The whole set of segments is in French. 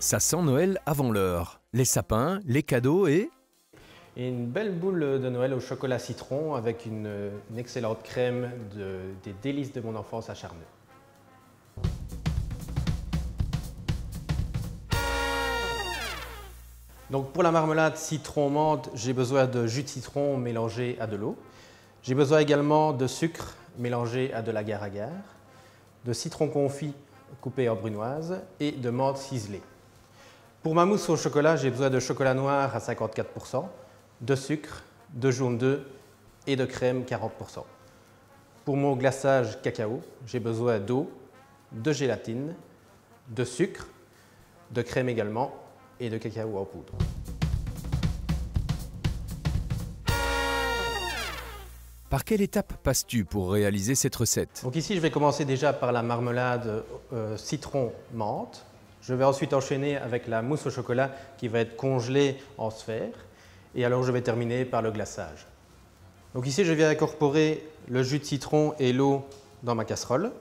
Ça sent Noël avant l'heure. Les sapins, les cadeaux et une belle boule de Noël au chocolat citron avec une excellente crème des délices de mon enfance à Charneux. Donc pour la marmelade citron-menthe, j'ai besoin de jus de citron mélangé à de l'eau. J'ai besoin également de sucre mélangé à de l'agar-agar, de citron confit coupé en brunoise et de menthe ciselée. Pour ma mousse au chocolat, j'ai besoin de chocolat noir à 54%, de sucre, de jaune d'œuf et de crème 40%. Pour mon glaçage cacao, j'ai besoin d'eau, de gélatine, de sucre, de crème également et de cacao en poudre. Par quelle étape passes-tu pour réaliser cette recette? Donc ici, je vais commencer déjà par la marmelade citron-menthe. Je vais ensuite enchaîner avec la mousse au chocolat qui va être congelée en sphères. Et alors, je vais terminer par le glaçage. Donc ici, je viens incorporer le jus de citron et l'eau dans ma casserole.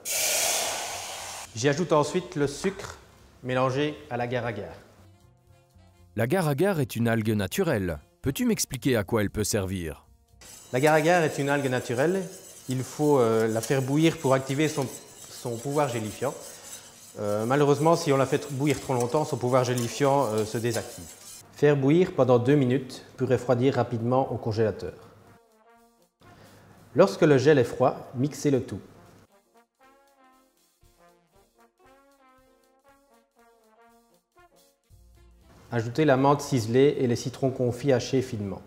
J'y ajoute ensuite le sucre mélangé à l'agar-agar. L'agar-agar est une algue naturelle. Peux-tu m'expliquer à quoi elle peut servir? L'agar-agar est une algue naturelle. Il faut la faire bouillir pour activer son pouvoir gélifiant. Malheureusement, si on la fait bouillir trop longtemps, son pouvoir gélifiant se désactive. Faire bouillir pendant 2 minutes pour refroidir rapidement au congélateur. Lorsque le gel est froid, mixez le tout. Ajoutez la menthe ciselée et les citrons confits hachés finement.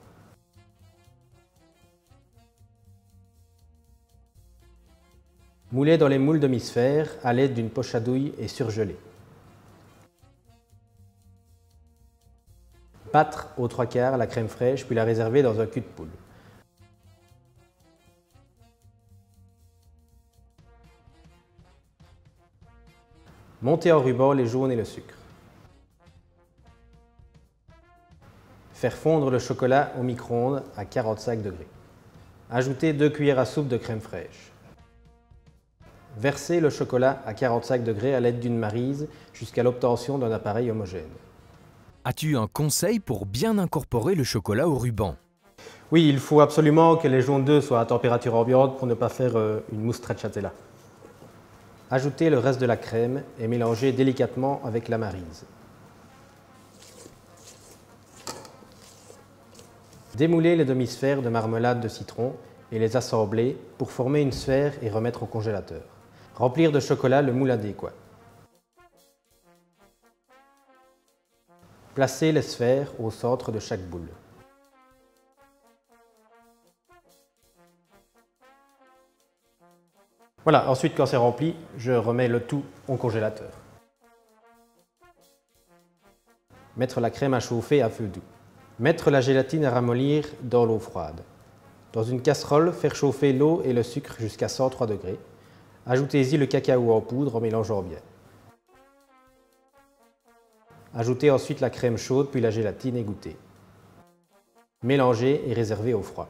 Moulez dans les moules demi-sphères à l'aide d'une poche à douille et surgelez. Battre aux 3/4 la crème fraîche puis la réserver dans un cul de poule. Montez en ruban les jaunes et le sucre. Faire fondre le chocolat au micro-ondes à 45 degrés. Ajoutez 2 cuillères à soupe de crème fraîche. Versez le chocolat à 45 degrés à l'aide d'une maryse jusqu'à l'obtention d'un appareil homogène. As-tu un conseil pour bien incorporer le chocolat au ruban? Oui, il faut absolument que les jaunes d'œufs soient à température ambiante pour ne pas faire une mousse stracciatella. Ajoutez le reste de la crème et mélangez délicatement avec la maryse. Démoulez les demi-sphères de marmelade de citron et les assembler pour former une sphère et remettre au congélateur. Remplir de chocolat le moule adéquat. Placez les sphères au centre de chaque boule. Voilà, ensuite quand c'est rempli, je remets le tout au congélateur. Mettre la crème à chauffer à feu doux. Mettre la gélatine à ramollir dans l'eau froide. Dans une casserole, faire chauffer l'eau et le sucre jusqu'à 103 degrés. Ajoutez-y le cacao en poudre en mélangeant bien. Ajoutez ensuite la crème chaude puis la gélatine égouttée. Mélangez et réservez au froid.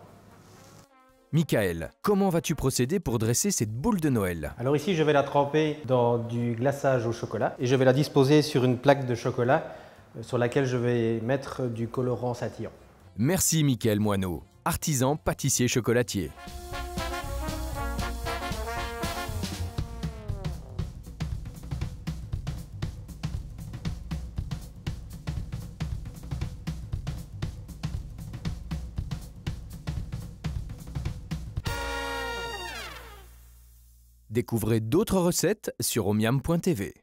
Michael, comment vas-tu procéder pour dresser cette boule de Noël? Alors ici, je vais la tremper dans du glaçage au chocolat et je vais la disposer sur une plaque de chocolat sur laquelle je vais mettre du colorant scintillant. Merci Michael Moineau, artisan pâtissier chocolatier. Découvrez d'autres recettes sur omiam.tv.